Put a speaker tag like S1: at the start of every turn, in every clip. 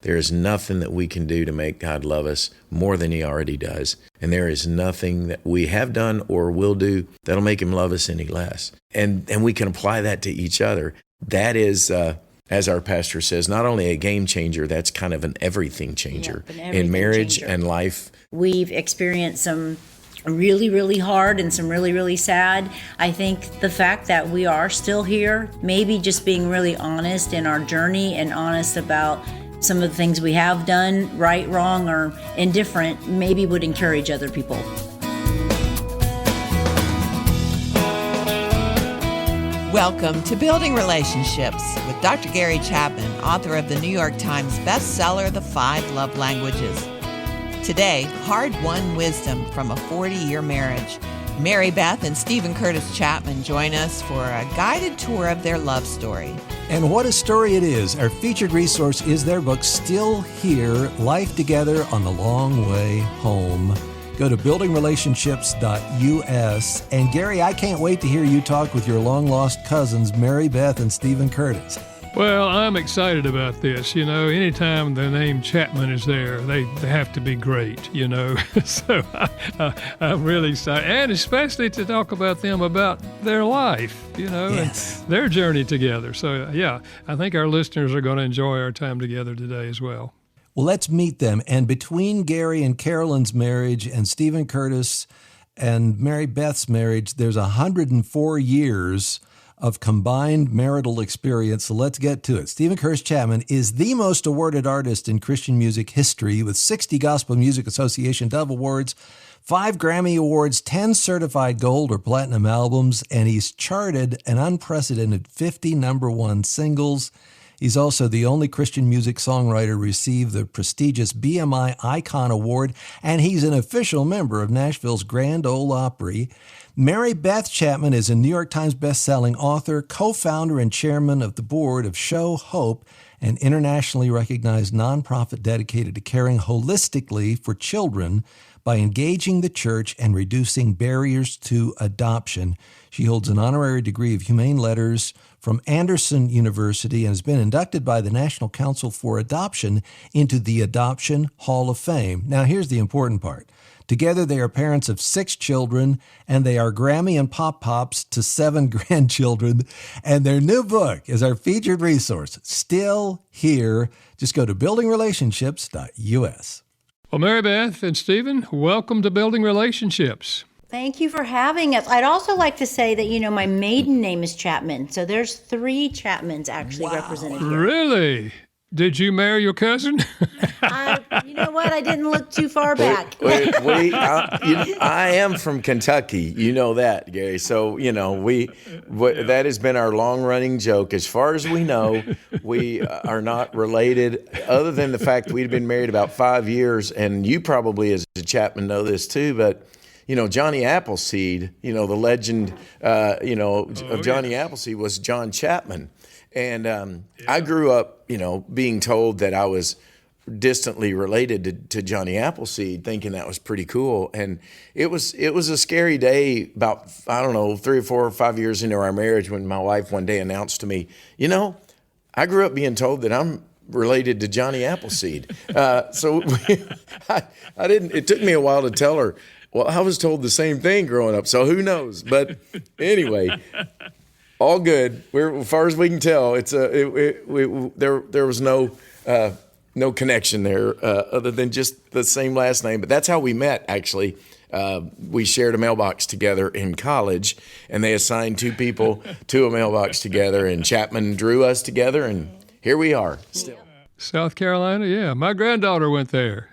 S1: There is nothing that we can do to make God love us more than he already does. And there is nothing that we have done or will do that'll make him love us any less. And we can apply that to each other. That is, as our pastor says, not only a game changer, that's kind of an everything changer in marriage and life.
S2: We've experienced some really, really hard and some really, really sad. I think the fact that we are still here, maybe just being really honest in our journey and honest about some of the things we have done, right, wrong, or indifferent, maybe would encourage other people.
S3: Welcome to Building Relationships with Dr. Gary Chapman, author of the New York Times bestseller, The 5 Love Languages. Today, hard-won wisdom from a 40-year marriage. Mary Beth and Stephen Curtis Chapman join us for a guided tour of their love story.
S4: And what a story it is. Our featured resource is their book, Still Here, Life Together on the Long Way Home. Go to buildingrelationships.us. And Gary, I can't wait to hear you talk with your long-lost cousins, Mary Beth and Stephen Curtis.
S5: Well, I'm excited about this. You know, anytime the name Chapman is there, they have to be great, you know. So I'm really excited. And especially to talk about them, about their life, you know,
S4: yes,
S5: and their journey together. So, yeah, I think our listeners are going to enjoy our time together today as well.
S4: Well, let's meet them. And between Gary and Carolyn's marriage and Stephen Curtis and Mary Beth's marriage, there's 104 years of combined marital experience. So let's get to it. Stephen Curtis Chapman is the most awarded artist in Christian music history with 60 Gospel Music Association Dove Awards, 5 Grammy Awards, 10 certified gold or platinum albums, and he's charted an unprecedented 50 number one singles. He's also the only Christian music songwriter to receive the prestigious BMI Icon Award, and he's an official member of Nashville's Grand Ole Opry. Mary Beth Chapman is a New York Times bestselling author, co-founder and chairman of the board of Show Hope, an internationally recognized nonprofit dedicated to caring holistically for children by engaging the church and reducing barriers to adoption. She holds an honorary degree of Humane Letters from Anderson University and has been inducted by the National Council for Adoption into the Adoption Hall of Fame. Now, here's the important part. Together, they are parents of 6 children, and they are Grammy and Pop-Pops to 7 grandchildren. And their new book is our featured resource, Still Here. Just go to buildingrelationships.us.
S5: Well, Mary Beth and Stephen, welcome to Building Relationships.
S2: Thank you for having us. I'd also like to say that, you know, my maiden name is Chapman, so there's 3 Chapmans actually represented here.
S5: Really? Did you marry your cousin?
S2: You know what? I didn't look too far back.
S1: I am from Kentucky. You know that, Gary. So, you know, that has been our long-running joke. As far as we know, we are not related, other than the fact we'd been married about 5 years. And you probably, as a Chapman, know this too, but you know, Johnny Appleseed, you know, the legend, of Johnny Appleseed was John Chapman. And I grew up, you know, being told that I was distantly related to Johnny Appleseed, thinking that was pretty cool. And it was a scary day about, 3 or 4 or 5 years into our marriage when my wife one day announced to me, you know, I grew up being told that I'm related to Johnny Appleseed. I didn't, it took me a while to tell her, well, I was told the same thing growing up, so who knows? But anyway, all good. As far as we can tell, there was no connection there other than just the same last name. But that's how we met, actually. We shared a mailbox together in college, and they assigned 2 people to a mailbox together, and Chapman drew us together, and here we are still.
S5: South Carolina, yeah. My granddaughter went there.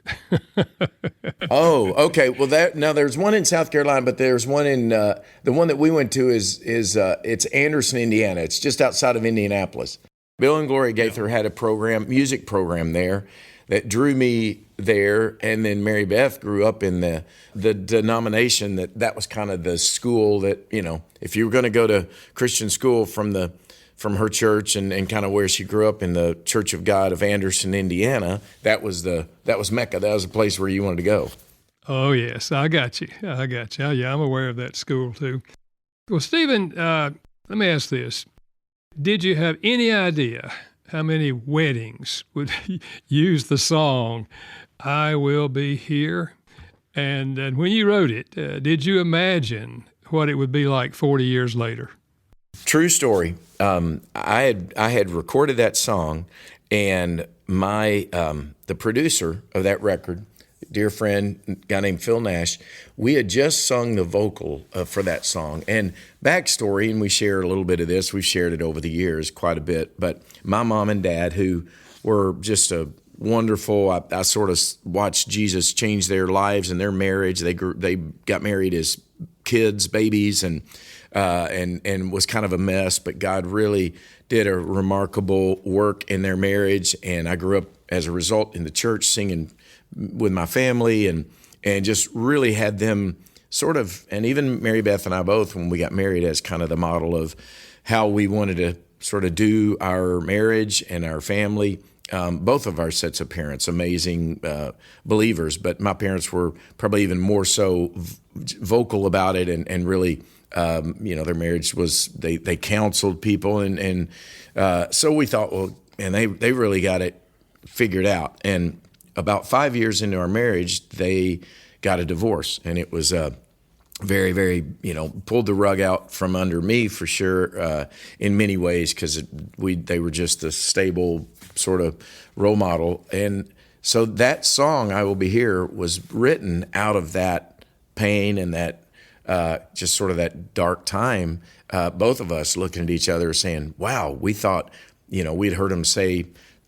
S1: Oh, okay. Well, now there's one in South Carolina, but there's one in the one that we went to is it's Anderson, Indiana. It's just outside of Indianapolis. Bill and Gloria Gaither had a music program there that drew me there, and then Mary Beth grew up in the denomination that was kind of the school that, you know, if you were going to go to Christian school from her church and kind of where she grew up in the Church of God of Anderson, Indiana, that was Mecca. That was the place where you wanted to go.
S5: Oh, yes. I got you. Yeah, I'm aware of that school, too. Well, Stephen, let me ask this. Did you have any idea how many weddings would use the song, I Will Be Here? And when you wrote it, did you imagine what it would be like 40 years later?
S1: True story. I had recorded that song, and my the producer of that record, dear friend, a guy named Phil Nash, we had just sung the vocal for that song. And backstory, and we share a little bit of this, we've shared it over the years quite a bit, but my mom and dad, who were just a wonderful, I sort of watched Jesus change their lives and their marriage. They got married as kids, babies, and was kind of a mess, but God really did a remarkable work in their marriage. And I grew up as a result in the church singing with my family, and just really had them sort of, and even Mary Beth and I both, when we got married, as kind of the model of how we wanted to sort of do our marriage and our family. Both of our sets of parents, amazing believers, but my parents were probably even more so vocal about it, and really, their marriage was, they counseled people, and so we thought, well, and they really got it figured out. And about 5 years into our marriage, they got a divorce, and it was very, very, pulled the rug out from under me for sure, in many ways, because they were just a stable sort of role model. And so that song, I Will Be Here, was written out of that pain and that just sort of that dark time. Both of us looking at each other saying, wow, we thought, we'd heard him say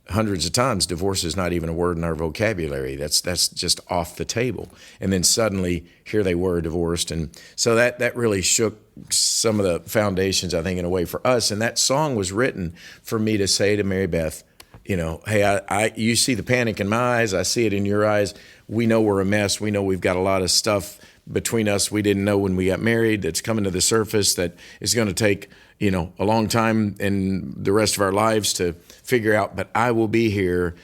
S1: hundreds of times, divorce is not even a word in our vocabulary. That's just off the table. And then suddenly here they were divorced. And so that really shook some of the foundations, I think, in a way for us. And that song was written for me to say to Mary Beth, hey, you see the panic in my eyes. I see it in your eyes. We know we're a mess. We know we've got a lot of stuff between us we didn't know when we got married that's coming to the surface that is going to take, a long time in the rest of our lives to figure out. But I will be here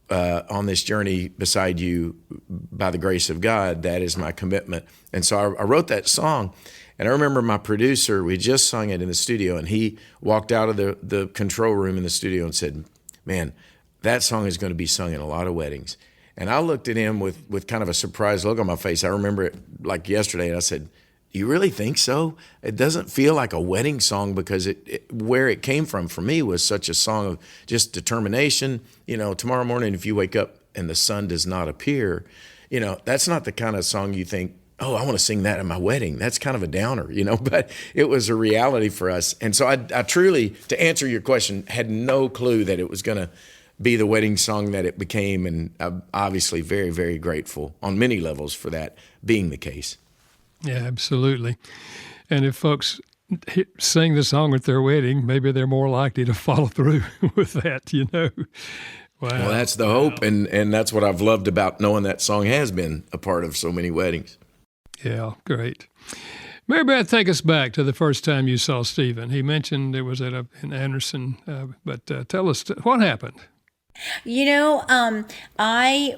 S1: on this journey beside you by the grace of God. That is my commitment. And so I wrote that song. And I remember my producer, we just sung it in the studio, and he walked out of the control room in the studio and said, man, that song is going to be sung in a lot of weddings. And I looked at him with kind of a surprised look on my face. I remember it like yesterday, and I said, you really think so? It doesn't feel like a wedding song, because where it came from for me was such a song of just determination. Tomorrow morning, if you wake up and the sun does not appear, that's not the kind of song you think, oh, I want to sing that at my wedding. That's kind of a downer, but it was a reality for us. And so I truly, to answer your question, had no clue that it was going to be the wedding song that it became. And I'm obviously very, very grateful on many levels for that being the case.
S5: Yeah, absolutely. And if folks sing the song at their wedding, maybe they're more likely to follow through with that, Wow.
S1: Well, that's the hope, and that's what I've loved about knowing that song has been a part of so many weddings.
S5: Yeah, great. Mary Beth, take us back to the first time you saw Stephen. He mentioned it was in Anderson, but tell us what happened.
S2: I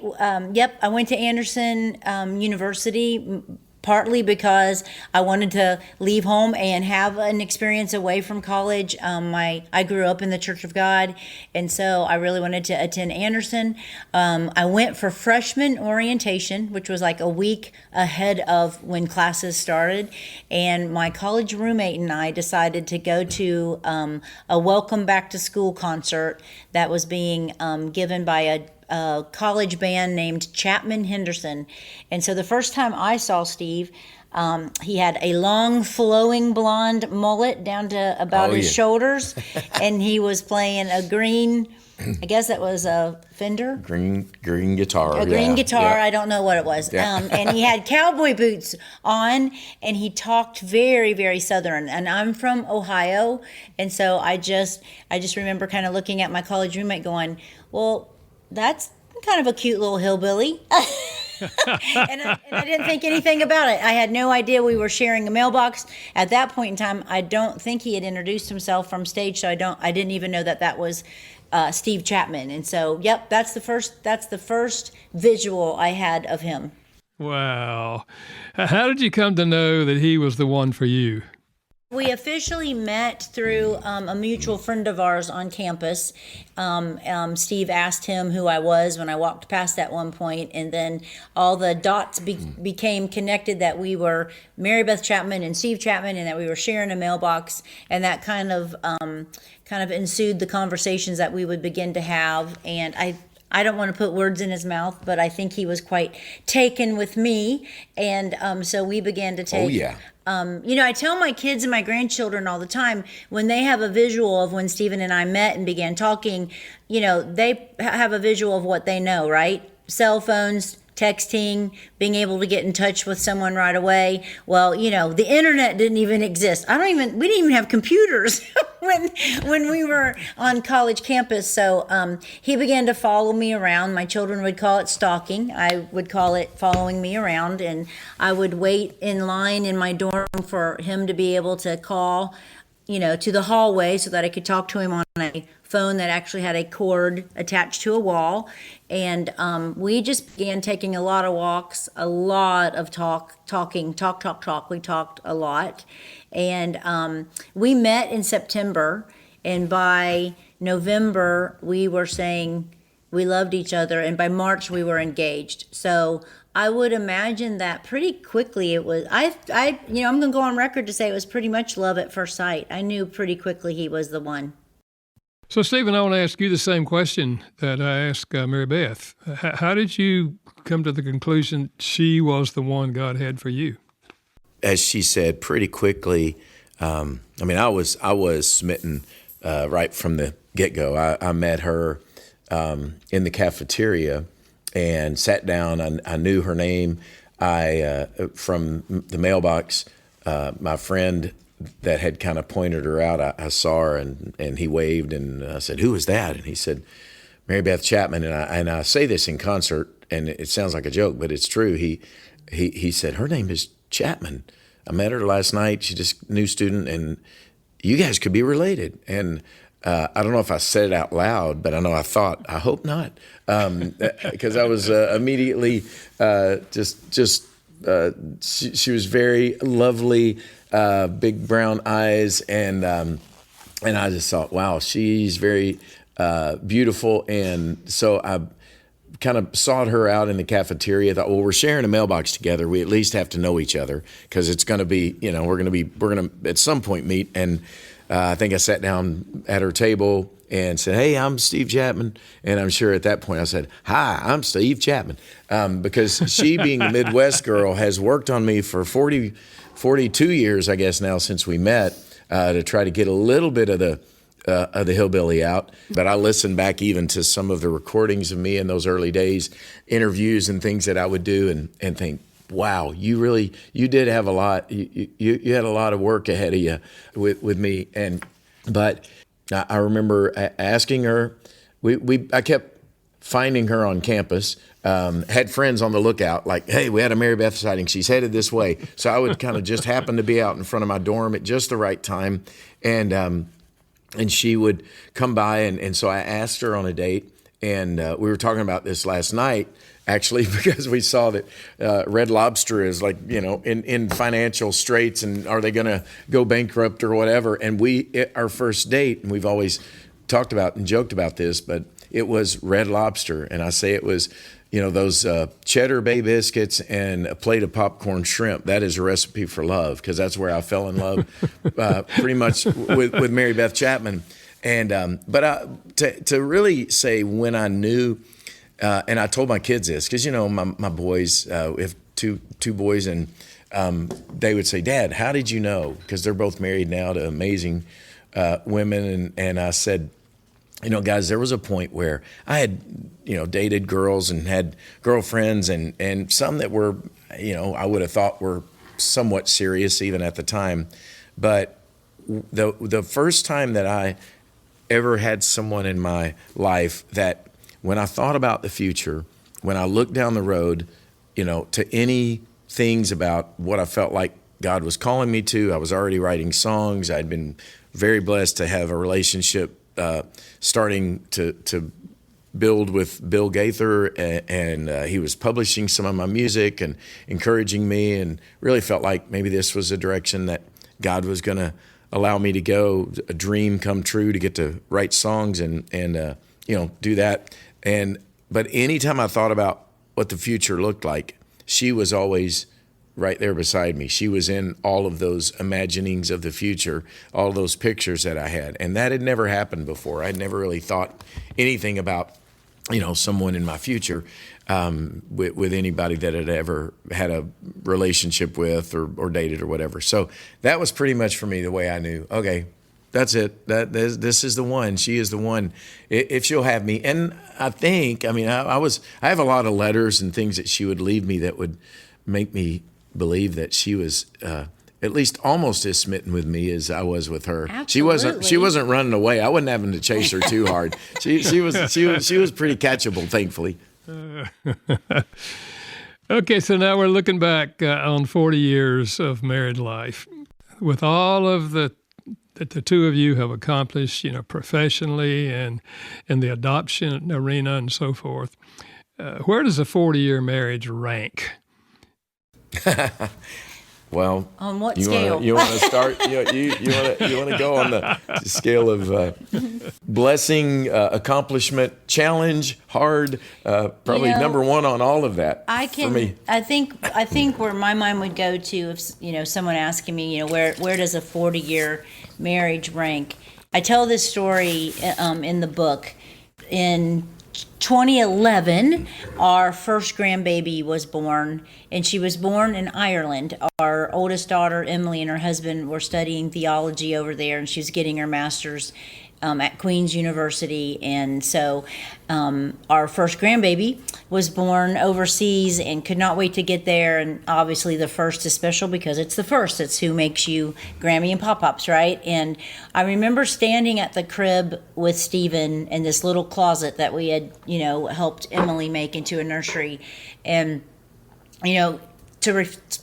S2: went to Anderson University partly because I wanted to leave home and have an experience away from college. I grew up in the Church of God, and so I really wanted to attend Anderson. I went for freshman orientation, which was like a week ahead of when classes started, and my college roommate and I decided to go to a welcome back to school concert that was being given by a college band named Chapman Henderson. And so the first time I saw Steve, he had a long flowing blonde mullet down to about his shoulders, and he was playing a green, I guess that was a Fender?
S1: Green guitar.
S2: A green guitar,
S1: yeah.
S2: I don't know what it was.
S1: Yeah.
S2: And he had cowboy boots on, and he talked very, very Southern. And I'm from Ohio, and so I just remember kind of looking at my college roommate going, well, that's kind of a cute little hillbilly. and I didn't think anything about it. I had no idea we were sharing a mailbox. At that point in time, I don't think he had introduced himself from stage, so I didn't even know that was Steve Chapman. And so, yep, that's the first visual I had of him.
S5: Wow. How did you come to know that he was the one for you?
S2: We officially met through a mutual friend of ours on campus. Steve asked him who I was when I walked past at one point, and then all the dots became connected that we were Mary Beth Chapman and Steve Chapman, and that we were sharing a mailbox, and that kind of ensued the conversations that we would begin to have. And I don't want to put words in his mouth, but I think he was quite taken with me, and so we began to take.
S1: Oh yeah.
S2: I tell my kids and my grandchildren all the time, when they have a visual of when Stephen and I met and began talking, they have a visual of what they know, right? Cell phones, texting, being able to get in touch with someone right away. Well, the internet didn't even exist. We didn't even have computers when we were on college campus. So he began to follow me around. My children would call it stalking. I would call it following me around. And I would wait in line in my dorm for him to be able to call, to the hallway so that I could talk to him on a phone that actually had a cord attached to a wall. And we just began taking a lot of walks, a lot of talking. We talked a lot. And we met in September, and by November we were saying we loved each other, and by March we were engaged. So I would imagine that pretty quickly it was, I'm going to go on record to say it was pretty much love at first sight. I knew pretty quickly he was the one.
S5: So, Stephen, I want to ask you the same question that I asked Mary Beth. How did you come to the conclusion she was the one God had for you?
S1: As she said, pretty quickly. I was smitten right from the get-go. I met her in the cafeteria and sat down. I knew her name. From the mailbox, my friend that had kind of pointed her out, I saw her, and he waved, and I said, "Who is that?" And he said, "Mary Beth Chapman." And I say this in concert, and it sounds like a joke, but it's true. He said, "Her name is Chapman. I met her last night. She's just a new student, and you guys could be related." And I don't know if I said it out loud, but I know I thought, I hope not, because I was immediately she was very lovely, big brown eyes, and I just thought, wow, she's very beautiful. And so I kind of sought her out in the cafeteria. Thought, well, we're sharing a mailbox together. We at least have to know each other, because it's going to be, we're going to at some point meet. And I think I sat down at her table and said, "Hey, I'm Steve Chapman." And I'm sure at that point I said, "Hi, I'm Steve Chapman," because she, being a Midwest girl, has worked on me for 42 years, I guess now, since we met, to try to get a little bit of the hillbilly out. But I listened back even to some of the recordings of me in those early days, interviews and things that I would do, and think, wow, you did have a lot. You had a lot of work ahead of you with me. But I remember asking her. I kept finding her on campus. Had friends on the lookout, like, "Hey, we had a Mary Beth sighting. She's headed this way." So I would kind of just happen to be out in front of my dorm at just the right time, and she would come by, and so I asked her on a date, and we were talking about this last night, actually, because we saw that Red Lobster is in financial straits, and are they going to go bankrupt or whatever? And our first date, and we've always talked about and joked about this, but it was Red Lobster, and I say it was, those cheddar bay biscuits and a plate of popcorn shrimp. That is a recipe for love, because that's where I fell in love, pretty much with Mary Beth Chapman. And but to really say when I knew. And I told my kids this, because my boys, we have two boys, and they would say, "Dad, how did you know?" Because they're both married now to amazing women, and I said, guys, there was a point where I had dated girls and had girlfriends, and some that were I would have thought were somewhat serious even at the time, but the first time that I ever had someone in my life that, when I thought about the future, when I looked down the road, to any things about what I felt like God was calling me to, I was already writing songs. I'd been very blessed to have a relationship starting to build with Bill Gaither, and he was publishing some of my music and encouraging me, and really felt like maybe this was a direction that God was going to allow me to go, a dream come true, to get to write songs and do that. But anytime I thought about what the future looked like, she was always right there beside me. She was in all of those imaginings of the future, all those pictures that I had. And that had never happened before. I'd never really thought anything about, someone in my future with anybody that had ever had a relationship with or dated or whatever. So that was pretty much for me the way I knew, okay, that's it. This is the one. She is the one. If she'll have me. And I think, I have a lot of letters and things that she would leave me that would make me believe that she was at least almost as smitten with me as I was with her.
S2: Absolutely.
S1: She wasn't running away. I wasn't having to chase her too hard. She was pretty catchable, thankfully.
S5: Okay, so now we're looking back on 40 years of married life. With all of that the two of you have accomplished, professionally and in the adoption arena and so forth, where does a 40-year marriage rank?
S1: Well,
S2: on what scale?
S1: You want to start? You want to go on the scale of blessing, accomplishment, challenge, hard. Probably number one on all of that. For me.
S2: I think where my mind would go to if someone asking me, where does a 40-year marriage rank? I tell this story in the book. In 2011, our first grandbaby was born, and she was born in Ireland. Our oldest daughter, Emily, and her husband were studying theology over there, and she was getting her master's at Queen's University. And so our first grandbaby was born overseas and could not wait to get there. And obviously the first is special because it's the first. It's who makes you Grammy and Pop-Pops, right? And I remember standing at the crib with Stephen in this little closet that we had, helped Emily make into a nursery. And,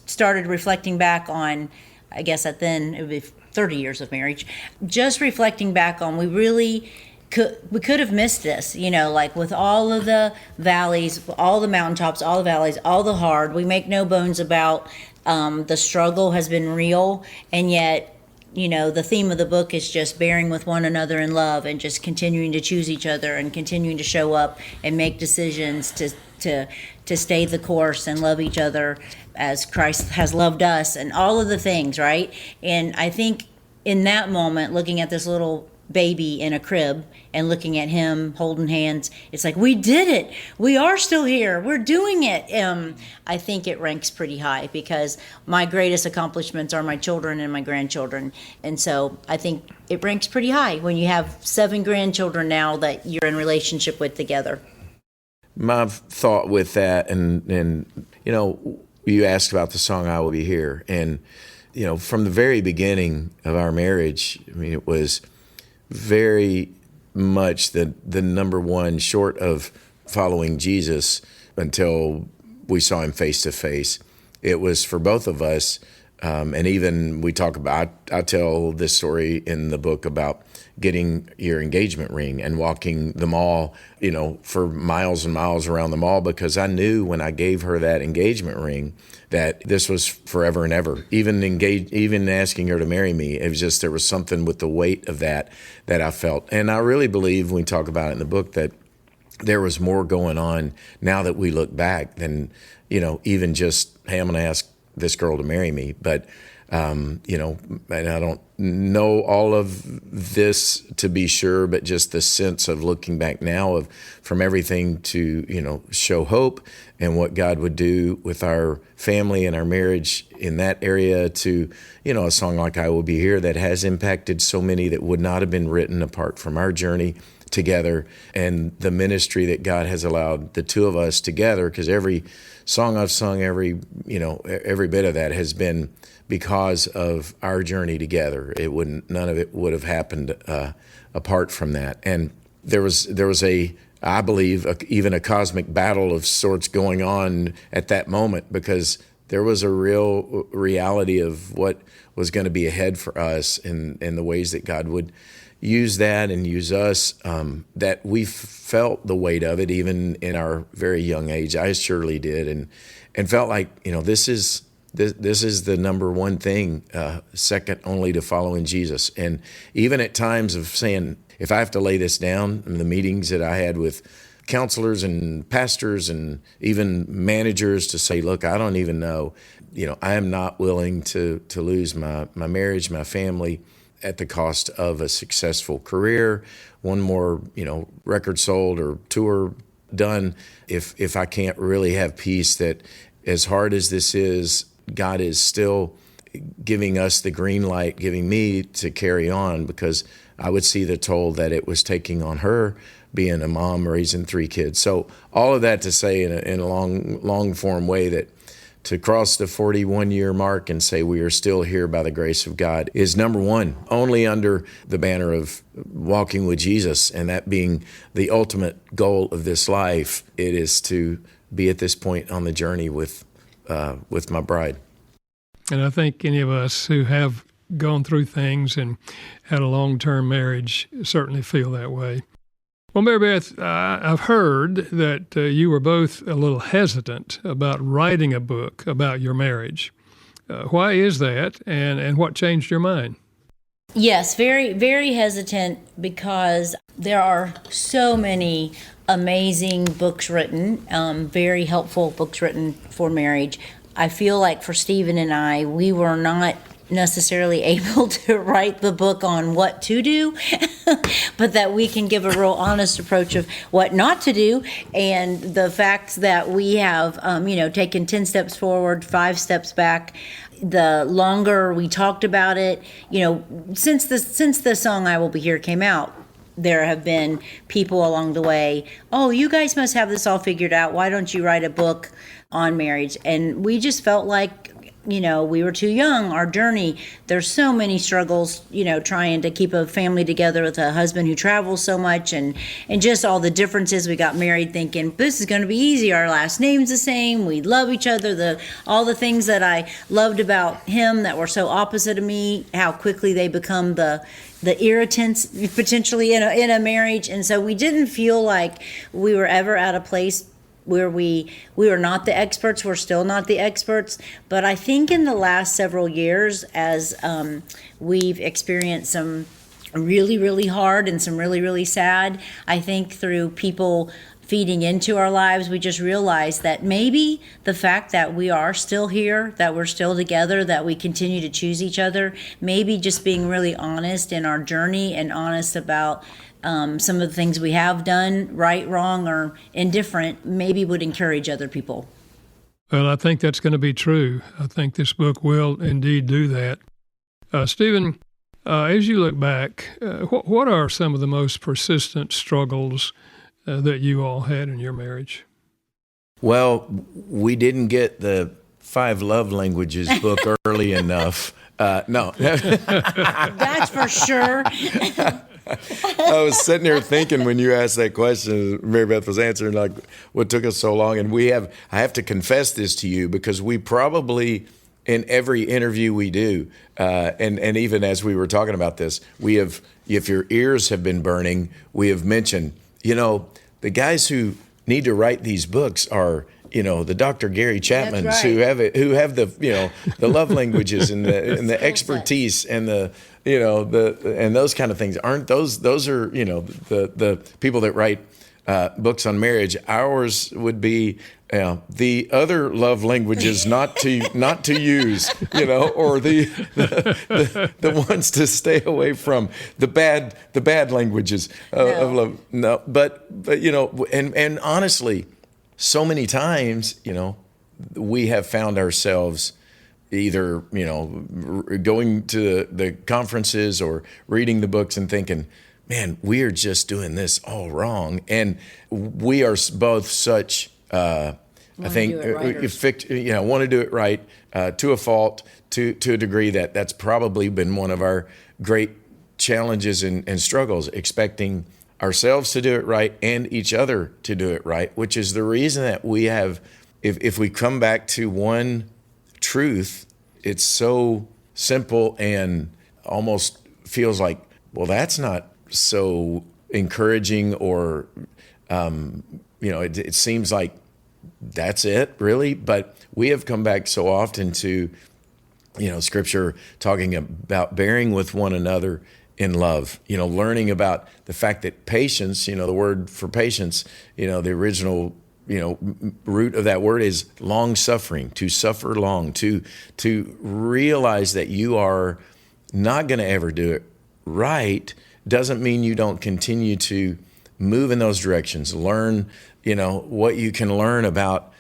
S2: started reflecting back on, I guess that then it would be 30 years of marriage, just reflecting back on, we could have missed this, like with all of the valleys, all the mountaintops, all the valleys, all the hard. We make no bones about the struggle has been real, and yet, the theme of the book is just bearing with one another in love and just continuing to choose each other and continuing to show up and make decisions to stay the course and love each other as Christ has loved us, and all of the things, right? And I think in that moment, looking at this little baby in a crib and looking at him holding hands, it's like, we did it. We are still here. We're doing it. I think it ranks pretty high because my greatest accomplishments are my children and my grandchildren. And so I think it ranks pretty high when you have 7 grandchildren now that you're in relationship with together.
S1: My thought with that, and you asked about the song "I Will Be Here," and from the very beginning of our marriage, it was very much the number one, short of following Jesus until we saw him face to face. It was for both of us, and even we talk about. I tell this story in the book about getting your engagement ring and walking the mall, for miles and miles around the mall, because I knew when I gave her that engagement ring that this was forever and ever. Even asking her to marry me, it was just, there was something with the weight of that I felt. And I really believe, when we talk about it in the book, that there was more going on now that we look back than, even just, hey, I'm going to ask this girl to marry me. But and I don't know all of this to be sure, but just the sense of looking back now from everything to, show hope and what God would do with our family and our marriage in that area to, a song like "I Will Be Here" that has impacted so many that would not have been written apart from our journey together, and the ministry that God has allowed the two of us together, because every song I've sung, every bit of that has been because of our journey together. None of it would have happened apart from that. And there was I believe, even a cosmic battle of sorts going on at that moment, because there was a real reality of what was going to be ahead for us, and the ways that God would use that and use us, that we felt the weight of it even in our very young age. I surely did, and felt like, this this is the number one thing, second only to following Jesus. And even at times of saying, if I have to lay this down in the meetings that I had with counselors and pastors and even managers to say, look, I don't even know, I am not willing to lose my marriage, my family at the cost of a successful career, one more, record sold or tour done. If I can't really have peace that as hard as this is, God is still giving us the green light, giving me to carry on, because I would see the toll that it was taking on her being a mom raising 3 kids. So all of that to say in a long form way that to cross the 41-year mark and say we are still here by the grace of God is number one, only under the banner of walking with Jesus, and that being the ultimate goal of this life. It is to be at this point on the journey with my bride.
S5: And I think any of us who have gone through things and had a long-term marriage certainly feel that way. Well, Mary Beth, I've heard that you were both a little hesitant about writing a book about your marriage. Why is that, and what changed your mind?
S2: Yes, very, very hesitant, because there are so many amazing books written, very helpful books written for marriage. I feel like for Stephen and I, we were not necessarily able to write the book on what to do, but that we can give a real honest approach of what not to do. And the fact that we have, taken 10 steps forward, 5 steps back, the longer we talked about it, since the song "I Will Be Here" came out, there have been people along the way, oh, you guys must have this all figured out. Why don't you write a book on marriage? And we just felt like, we were too young, our journey. There's so many struggles, trying to keep a family together with a husband who travels so much, and just all the differences. We got married thinking this is going to be easy. Our last name's the same. We love each other. All the things that I loved about him that were so opposite of me, how quickly they become the irritants potentially in a marriage. And so we didn't feel like we were ever at a place where we were not the experts. We're still not the experts. But I think in the last several years, as we've experienced some really, really hard and some really, really sad, I think through people feeding into our lives, we just realized that maybe the fact that we are still here, that we're still together, that we continue to choose each other, maybe just being really honest in our journey and honest about some of the things we have done, right, wrong, or indifferent, maybe would encourage other people.
S5: Well, I think that's going to be true. I think this book will indeed do that. Stephen, as you look back, what are some of the most persistent struggles that you all had in your marriage?
S1: Well, we didn't get the 5 love languages book early enough. No.
S2: That's for sure.
S1: I was sitting there thinking when you asked that question, Mary Beth was answering like what took us so long. And I have to confess this to you, because we probably, in every interview we do, and even as we were talking about this, we have, if your ears have been burning, we have mentioned, the guys who need to write these books are, the Dr. Gary Chapmans,
S2: right,
S1: who have the, the love languages and the expertise and and those kind of things. Aren't those are, the people that write books on marriage. Ours would be the other love languages not to use, or the ones to stay away from, the bad languages of love. No, but and honestly, so many times, we have found ourselves either, going to the conferences or reading the books and thinking, man, we are just doing this all wrong. And we are both such, I think, want to do it right to a fault, to a degree that's probably been one of our great challenges and struggles, expecting ourselves to do it right and each other to do it right, which is the reason that we have, if we come back to one truth, it's so simple and almost feels like, well, that's not so encouraging, or, it seems like that's it, really. But we have come back so often to, Scripture talking about bearing with one another in love, learning about the fact that patience, the word for patience, the original, root of that word is long suffering, to suffer long, to realize that you are not going to ever do it right doesn't mean you don't continue to move in those directions, learn, what you can learn about,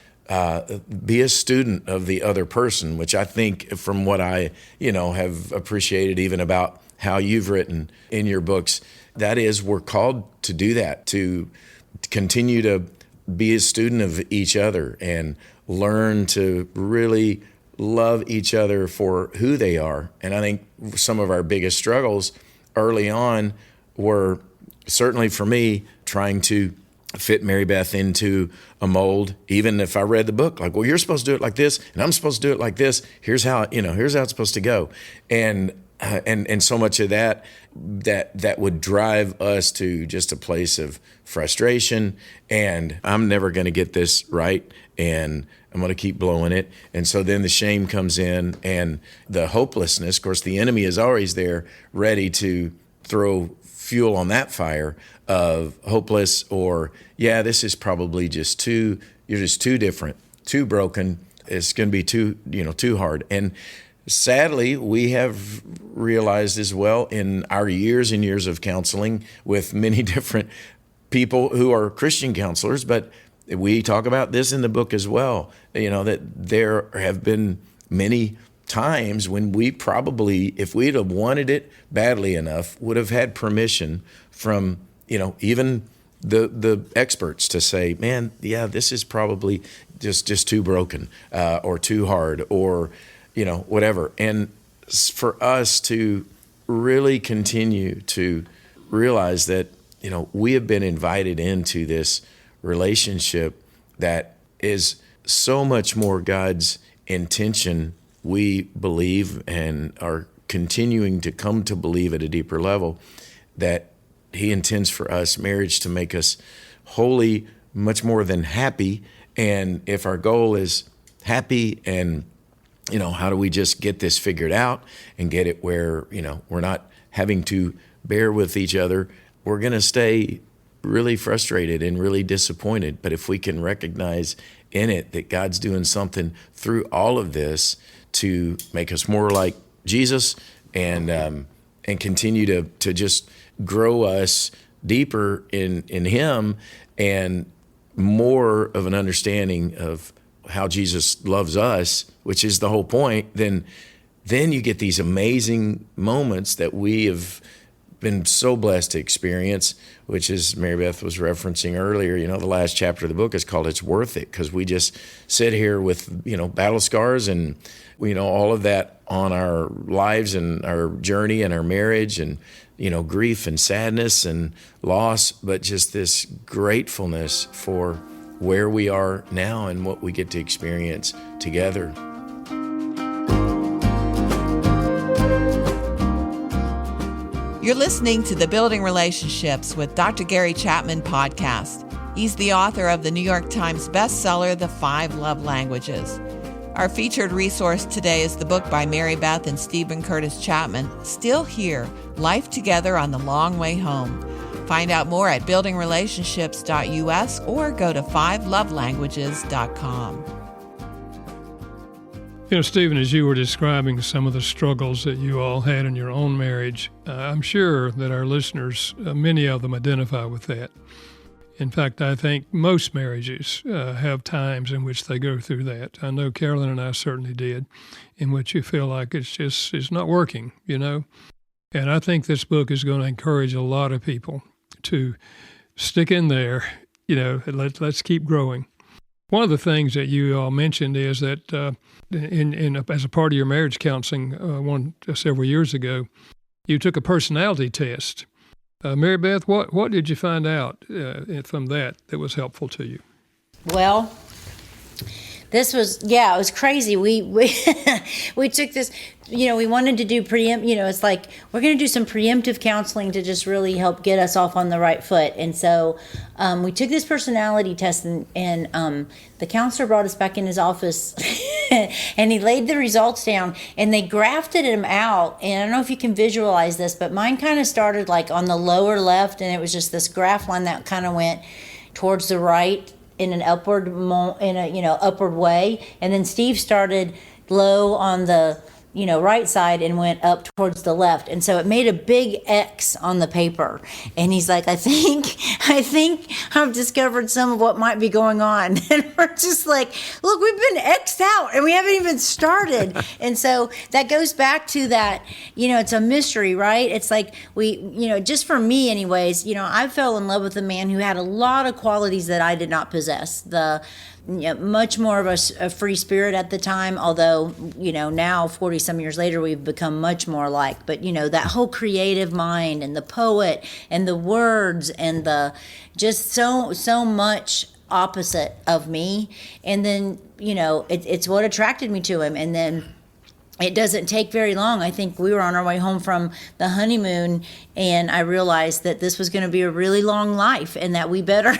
S1: be a student of the other person, which I think from what I, have appreciated even about how you've written in your books, that is, we're called to do that, to continue to be a student of each other and learn to really love each other for who they are. And I think some of our biggest struggles early on were, certainly for me, trying to fit Mary Beth into a mold. Even if I read the book, like, well, you're supposed to do it like this, and I'm supposed to do it like this. Here's how it's supposed to go. And so much of that would drive us to just a place of frustration. And I'm never going to get this right, and I'm going to keep blowing it. And so then the shame comes in, and the hopelessness. Of course, the enemy is always there, ready to throw fuel on that fire of hopeless, or this is probably you're just too different, too broken. It's going to be too hard. And sadly, we have realized as well in our years and years of counseling with many different people who are Christian counselors, but we talk about this in the book as well, that there have been many times when we probably, if we'd have wanted it badly enough, would have had permission from, even the experts to say, man, this is probably just too broken, or too hard, or, whatever. And for us to really continue to realize that, we have been invited into this relationship that is so much more God's intention, we believe, and are continuing to come to believe at a deeper level, that He intends for us, marriage, to make us wholly, much more than happy. And if our goal is happy, and how do we just get this figured out and get it where, we're not having to bear with each other, we're going to stay really frustrated and really disappointed. But if we can recognize in it that God's doing something through all of this to make us more like Jesus, and continue to just grow us deeper in Him, and more of an understanding of how Jesus loves us, which is the whole point, then you get these amazing moments that we have been so blessed to experience, which is, Mary Beth was referencing earlier, the last chapter of the book is called It's Worth It, because we just sit here with, battle scars and, all of that on our lives and our journey and our marriage, and, grief and sadness and loss, but just this gratefulness for where we are now and what we get to experience together.
S3: You're listening to the Building Relationships with Dr. Gary Chapman podcast. He's the author of the New York Times bestseller, The 5 Love Languages. Our featured resource today is the book by Mary Beth and Stephen Curtis Chapman, Still Here, Life Together on the Long Way Home. Find out more at buildingrelationships.us or go to 5lovelanguages.com.
S5: Stephen, as you were describing some of the struggles that you all had in your own marriage, I'm sure that our listeners, many of them identify with that. In fact, I think most marriages have times in which they go through that. I know Carolyn and I certainly did, in which you feel like it's not working, And I think this book is going to encourage a lot of people to stick in there, let's keep growing. One of the things that you all mentioned is that as a part of your marriage counseling several years ago, you took a personality test. Mary Beth, what did you find out from that was helpful to you?
S2: Well, This was, yeah, it was crazy. We we took this, we wanted to do it's like we're going to do some preemptive counseling to just really help get us off on the right foot. And so we took this personality test, and the counselor brought us back in his office and he laid the results down, and they graphed him out. And I don't know if you can visualize this, but mine kind of started like on the lower left, and it was just this graph line that kind of went towards the right in an upward upward way, and then Steve started low on the right side and went up towards the left, and so it made a big X on the paper. And he's like, I think I've discovered some of what might be going on. And we're just like, look, we've been X'd out and we haven't even started. And so that goes back to that, it's a mystery, right? It's like just for me anyways, I fell in love with a man who had a lot of qualities that I did not possess. Much more of a free spirit at the time, although, now 40 some years later, we've become much more alike. But, that whole creative mind and the poet and the words and the just so much opposite of me. And then, it's what attracted me to him. And then it doesn't take very long. I think we were on our way home from the honeymoon, and I realized that this was going to be a really long life, and that we better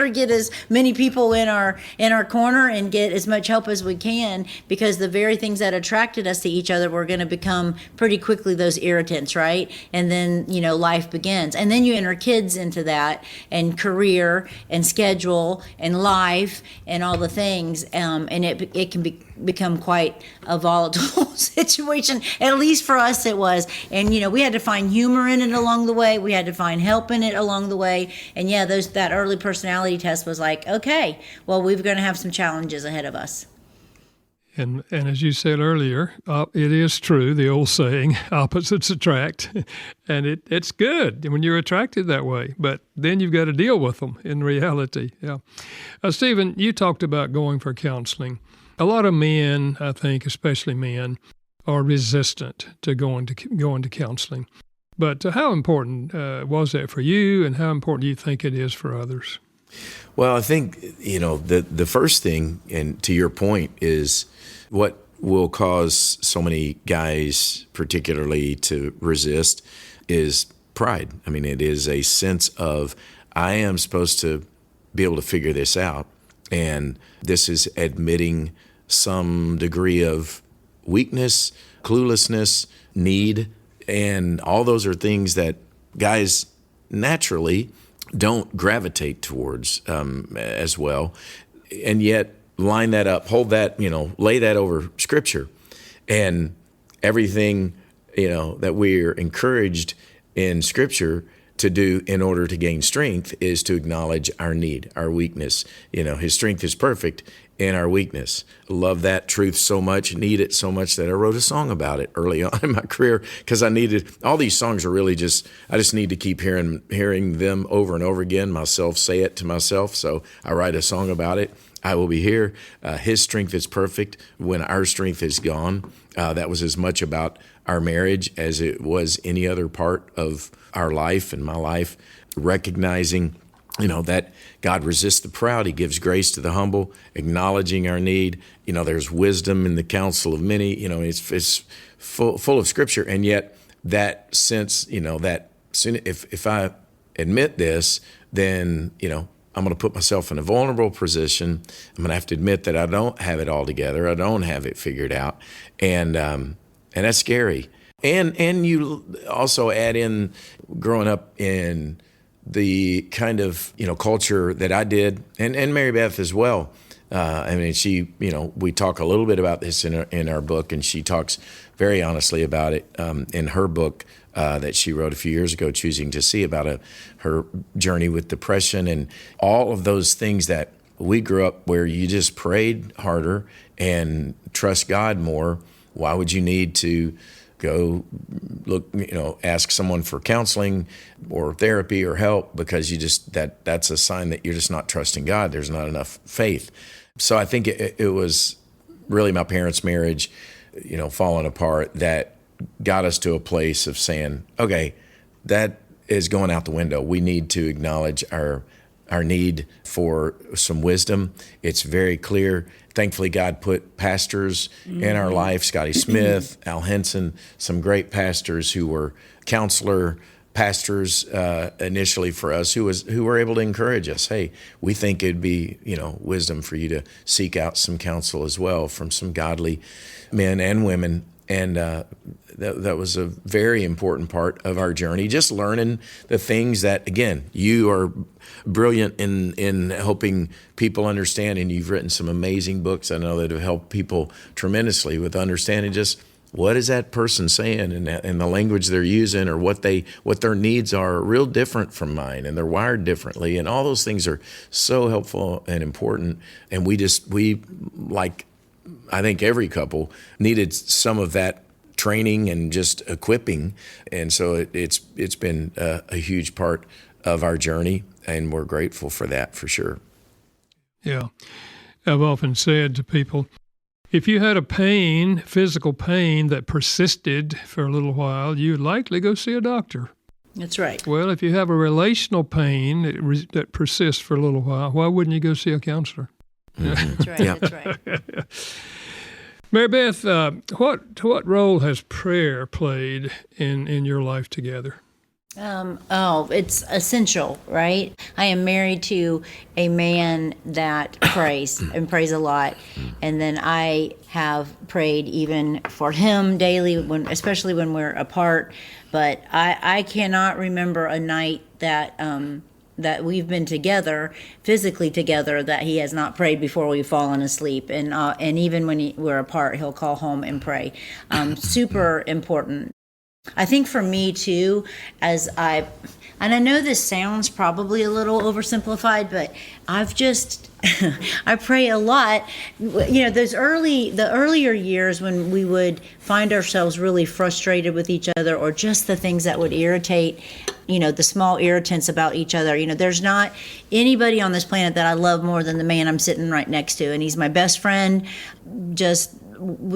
S2: get as many people in our corner and get as much help as we can, because the very things that attracted us to each other were going to become pretty quickly those irritants, right? And then life begins, and then you enter kids into that, and career and schedule and life and all the things, and it can become quite a volatile situation. At least for us it was. And we had to find humor in it along the way. We had to find help in it along the way. And that early personality test was like, okay, well, we're going to have some challenges ahead of us.
S5: And as you said earlier, it is true, the old saying, opposites attract. And it's good when you're attracted that way. But then you've got to deal with them in reality. Yeah. Stephen, you talked about going for counseling. A lot of men, I think, especially men, are resistant to going to counseling. But how important was that for you, and how important do you think it is for others?
S1: Well, I think, the first thing, and to your point, is what will cause so many guys particularly to resist is pride. I mean, it is a sense of, I am supposed to be able to figure this out, and this is admitting some degree of weakness, cluelessness, need, and all those are things that guys naturally don't gravitate towards as well. And yet line that up, hold that, lay that over Scripture. And everything, that we're encouraged in Scripture to do in order to gain strength is to acknowledge our need, our weakness. His strength is perfect in our weakness. Love that truth so much, need it so much that I wrote a song about it early on in my career, because I needed, all these songs are really I just need to keep hearing them over and over again, myself say it to myself. So I write a song about it. I will be here. His strength is perfect when our strength is gone. That was as much about our marriage as it was any other part of our life and my life, recognizing that God resists the proud. He gives grace to the humble, acknowledging our need. There's wisdom in the counsel of many. It's full of Scripture. And yet that sense, that if I admit this, then, I'm going to put myself in a vulnerable position. I'm going to have to admit that I don't have it all together. I don't have it figured out. And that's scary. And you also add in growing up in the kind of, culture that I did, and Mary Beth as well. She, we talk a little bit about this in our book, and she talks very honestly about it in her book that she wrote a few years ago, Choosing to See, about her journey with depression and all of those things that we grew up where you just prayed harder and trust God more. Why would you need to go look, ask someone for counseling or therapy or help? Because that's a sign that you're just not trusting God. There's not enough faith. So I think it was really my parents' marriage, falling apart, that got us to a place of saying, okay, that is going out the window. We need to acknowledge our our need for some wisdom. It's very clear. Thankfully, God put pastors in our life, Scotty Smith, Al Henson, some great pastors who were counselor pastors initially for us, who were able to encourage us. Hey, we think it'd be wisdom for you to seek out some counsel as well from some godly men and women. And that was a very important part of our journey, just learning the things that, again, you are brilliant in helping people understand, and you've written some amazing books I know that have helped people tremendously with understanding just what is that person saying, and the language they're using, or what their needs are real different from mine, and they're wired differently, and all those things are so helpful and important. And we like, I think every couple needed some of that training and just equipping, and so it's been a huge part of our journey, and we're grateful for that for sure.
S5: Yeah, I've often said to people, if you had a physical pain that persisted for a little while, you'd likely go see a doctor.
S2: That's right.
S5: Well, if you have a relational pain that persists for a little while, why wouldn't you go see a counselor?
S2: That's right.
S1: Yeah.
S2: That's right.
S5: Mary Beth, what role has prayer played in your life together?
S2: It's essential, right? I am married to a man that prays and prays a lot. And then I have prayed even for him daily, especially when we're apart. But I cannot remember a night that we've been together, physically together, that he has not prayed before we've fallen asleep. And even when we're apart, he'll call home and pray. Super important. I think for me too, and I know this sounds probably a little oversimplified, but I pray a lot. The earlier years when we would find ourselves really frustrated with each other, or just the things that would irritate, the small irritants about each other. There's not anybody on this planet that I love more than the man I'm sitting right next to, and he's my best friend. Just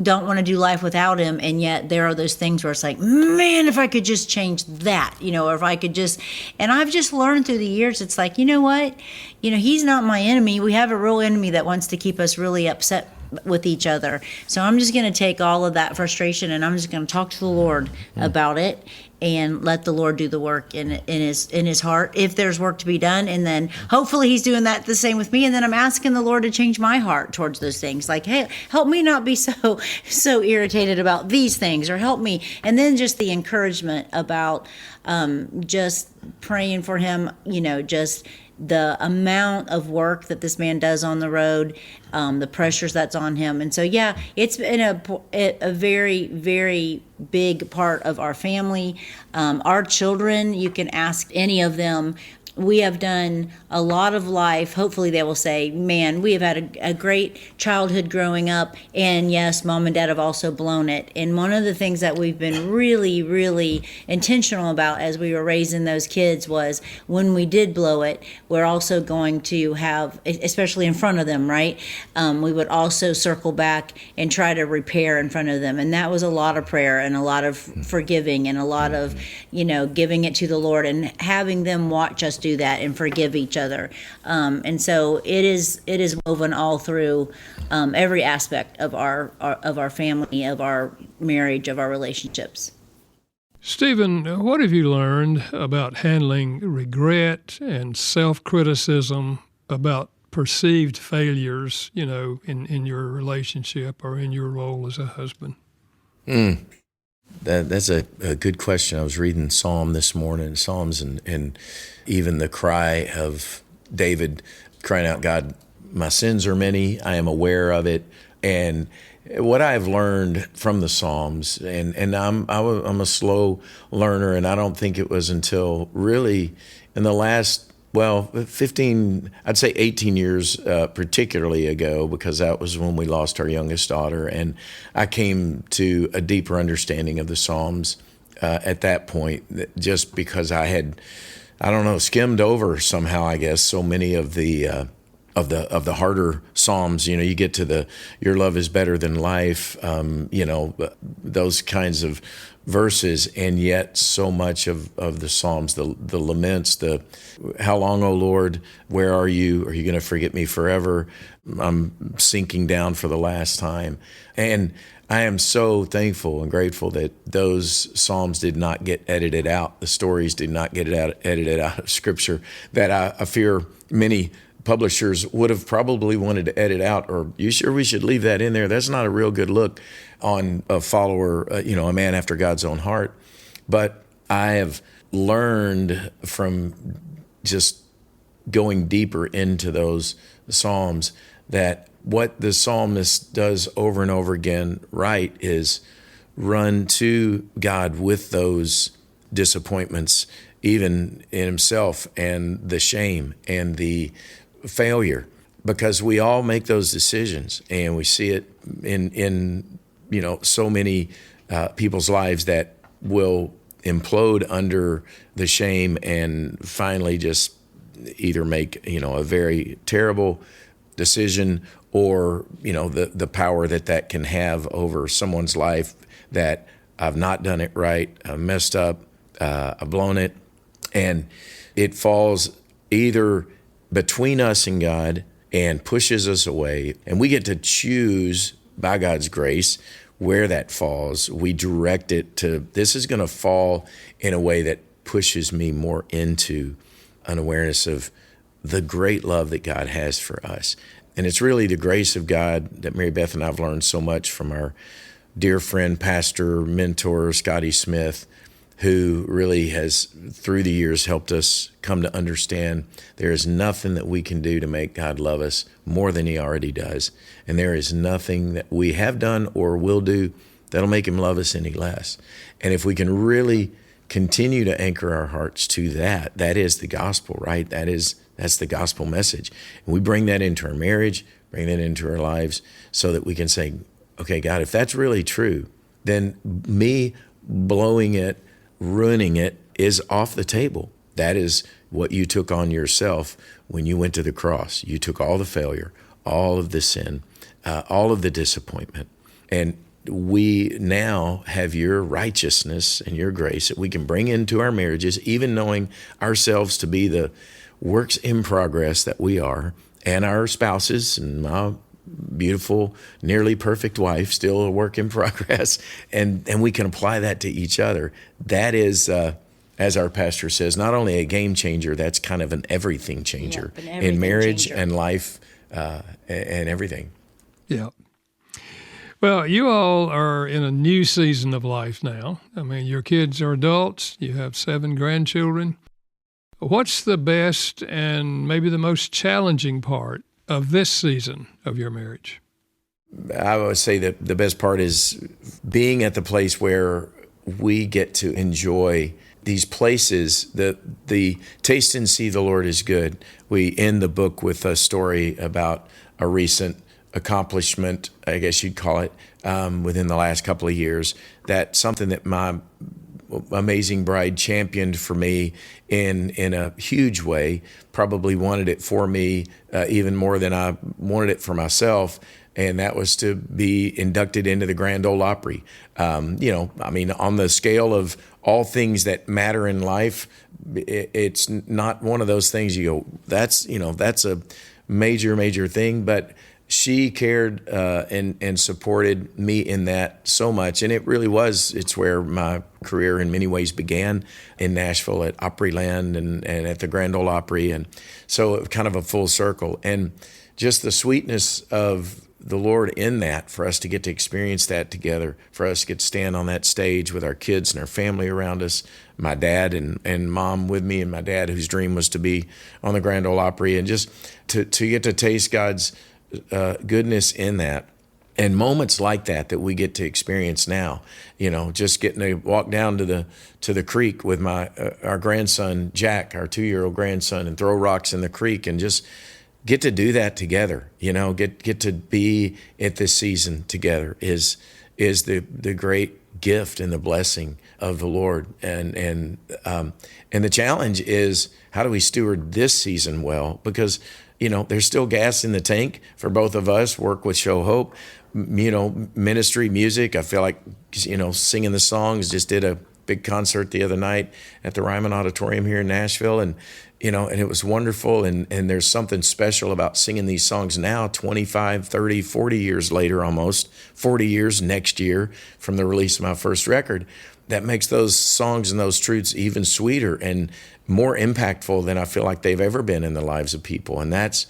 S2: don't want to do life without him, and yet there are those things where it's like, man, if I could just change that, or if I could just, and I've just learned through the years, it's like, you know what, he's not my enemy. We have a real enemy that wants to keep us really upset with each other. So I'm just going to take all of that frustration, and I'm just going to talk to the Lord about it, and let the Lord do the work in his heart, if there's work to be done. And then hopefully he's doing that the same with me. And then I'm asking the Lord to change my heart towards those things. Like, hey, help me not be so irritated about these things, or help me. And then just the encouragement about just praying for him, just the amount of work that this man does on the road, the pressures that's on him. And so, yeah, it's been a very, very big part of our family. Our children, you can ask any of them. We have done a lot of life. Hopefully they will say, man, we have had a great childhood growing up. And yes, mom and dad have also blown it. And one of the things that we've been really, really intentional about as we were raising those kids was, when we did blow it, we're also going to have, especially in front of them, right? We would also circle back and try to repair in front of them. And that was a lot of prayer, and a lot of forgiving, and a lot of, giving it to the Lord, and having them watch us do that and forgive each other. And so it is woven all through every aspect of our family, of our marriage, of our relationships.
S5: Stephen, what have you learned about handling regret and self-criticism about perceived failures, in your relationship or in your role as a husband?
S1: That's a good question. I was reading Psalms, and even the cry of David crying out, God, my sins are many, I am aware of it. And what I've learned from the Psalms, and I'm a slow learner, and I don't think it was until really in the last 18 years, particularly ago, because that was when we lost our youngest daughter. And I came to a deeper understanding of the Psalms at that point, just because I had, skimmed over somehow, I guess, so many of the harder Psalms, you get to your love is better than life, those kinds of verses, and yet so much of the Psalms, the laments, how long, O Lord, where are you? Are you going to forget me forever? I'm sinking down for the last time. And I am so thankful and grateful that those Psalms did not get edited out. The stories did not get edited out of Scripture that I fear many publishers would have probably wanted to edit out. Or, you sure we should leave that in there? That's not a real good look on a follower, a man after God's own heart. But I have learned from just going deeper into those Psalms that what the psalmist does over and over again right is run to God with those disappointments, even in himself, and the shame and the failure, because we all make those decisions, and we see it in so many people's lives that will implode under the shame and finally just either make a very terrible decision, or the power that can have over someone's life, that I've not done it right, I've messed up, I've blown it, and it falls either between us and God and pushes us away, and we get to choose by God's grace where that falls. We direct it to, this is going to fall in a way that pushes me more into an awareness of the great love that God has for us. And it's really the grace of God that Mary Beth and I have learned so much from our dear friend, pastor, mentor, Scotty Smith, who really has, through the years, helped us come to understand there is nothing that we can do to make God love us more than he already does. And there is nothing that we have done or will do that'll make him love us any less. And if we can really continue to anchor our hearts to that is the gospel, right? That's the gospel message. And we bring that into our marriage, bring that into our lives, so that we can say, okay, God, if that's really true, then me blowing it, ruining it is off the table. That is what you took on yourself when you went to the cross. You took all the failure, all of the sin, all of the disappointment. And we now have your righteousness and your grace that we can bring into our marriages, even knowing ourselves to be the works in progress that we are, and our spouses, and my beautiful, nearly perfect wife, still a work in progress, and we can apply that to each other. That is, as our pastor says, not only a game changer, that's kind of an everything changer in marriage and life and everything.
S5: Yeah. Well, you all are in a new season of life now. I mean, your kids are adults. You have 7 grandchildren. What's the best and maybe the most challenging part of this season of your marriage?
S1: I would say that the best part is being at the place where we get to enjoy these places, the taste and see the Lord is good. We end the book with a story about a recent accomplishment, I guess you'd call it, within the last couple of years. That's something that my amazing bride championed for me in a huge way, probably wanted it for me even more than I wanted it for myself. And that was to be inducted into the Grand Ole Opry. On the scale of all things that matter in life, it's not one of those things you go, that's a major thing. But she cared and supported me in that so much. And it's where my career in many ways began, in Nashville at Opryland and at the Grand Ole Opry. And so kind of a full circle. And just the sweetness of the Lord in that, for us to get to experience that together, for us to get to stand on that stage with our kids and our family around us, my dad and mom with me, and my dad, whose dream was to be on the Grand Ole Opry, and just to get to taste God's goodness in that. And moments like that we get to experience now, just getting to walk down to the creek with our grandson, Jack, our 2-year-old grandson, and throw rocks in the creek, and just get to do that together, get to be at this season together is the great gift and the blessing of the Lord. And the challenge is, how do we steward this season well? Because there's still gas in the tank for both of us. Work with Show Hope, ministry, music. I feel like, singing the songs. Just did a big concert the other night at the Ryman Auditorium here in Nashville, and it was wonderful. And there's something special about singing these songs now, 25, 30, 40 years later, almost 40 years next year from the release of my first record. That makes those songs and those truths even sweeter and more impactful than I feel like they've ever been in the lives of people. And that's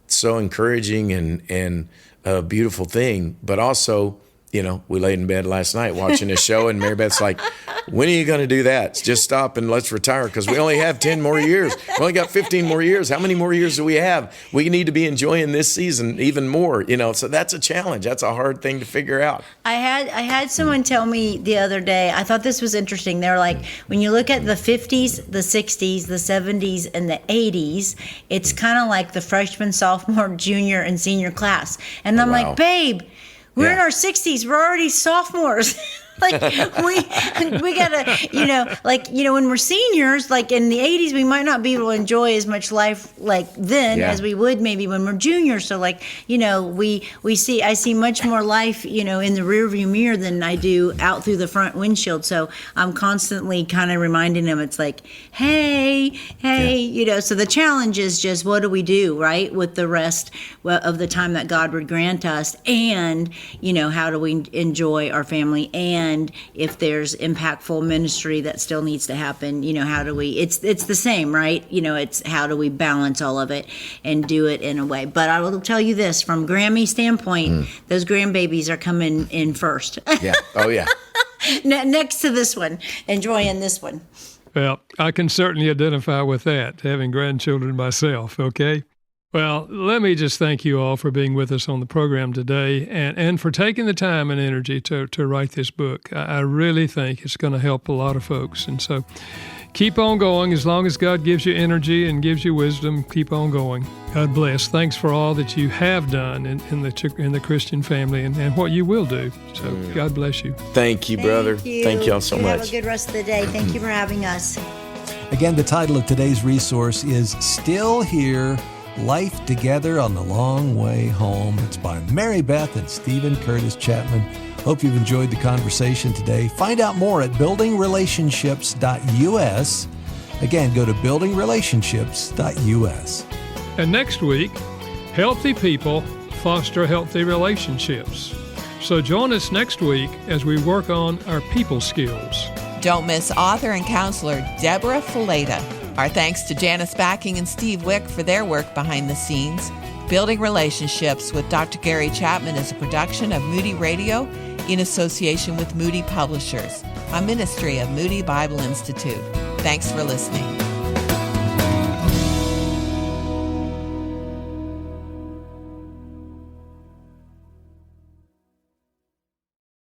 S1: so encouraging and a beautiful thing. But also, we laid in bed last night watching a show, and Mary Beth's like, when are you going to do that? Just stop and let's retire, because we only have 10 more years. We only got 15 more years. How many more years do we have? We need to be enjoying this season even more, So that's a challenge. That's a hard thing to figure out.
S2: I had someone tell me the other day, I thought this was interesting. They're like, when you look at the 50s, the 60s, the 70s, and the 80s, it's kind of like the freshman, sophomore, junior, and senior class. And I'm like, babe, we're in our 60s. We're already sophomores. Like we gotta, when we're seniors, like in the 80s, we might not be able to enjoy as much life like then as we would maybe when we're juniors. So I see much more life, in the rearview mirror than I do out through the front windshield. So I'm constantly kind of reminding them, it's like, hey, so the challenge is just, what do we do, right, with the rest of the time that God would grant us, and how do we enjoy our family, and if there's impactful ministry that still needs to happen, how do we, it's the same, right? It's how do we balance all of it and do it in a way. But I will tell you this, from Grammy standpoint, those grandbabies are coming in first.
S1: Yeah. Oh, yeah.
S2: Next to this one, enjoying this one.
S5: Well, I can certainly identify with that, having grandchildren myself, okay? Well, let me just thank you all for being with us on the program today, and for taking the time and energy to write this book. I really think it's going to help a lot of folks. And so keep on going. As long as God gives you energy and gives you wisdom, keep on going. God bless. Thanks for all that you have done in the Christian family and what you will do. So God bless you.
S1: Thank you, brother. Thank you all so much.
S2: Have a good rest of the day. Thank you for having us.
S4: Again, the title of today's resource is Still Here, Life Together on the Long Way Home. It's by Mary Beth and Stephen Curtis Chapman. Hope you've enjoyed the conversation today. Find out more at buildingrelationships.us. Again, go to buildingrelationships.us.
S5: And next week, healthy people foster healthy relationships. So join us next week as we work on our people skills.
S3: Don't miss author and counselor Deborah Fileta. Our thanks to Janice Backing and Steve Wick for their work behind the scenes. Building Relationships with Dr. Gary Chapman is a production of Moody Radio in association with Moody Publishers, a ministry of Moody Bible Institute. Thanks for listening.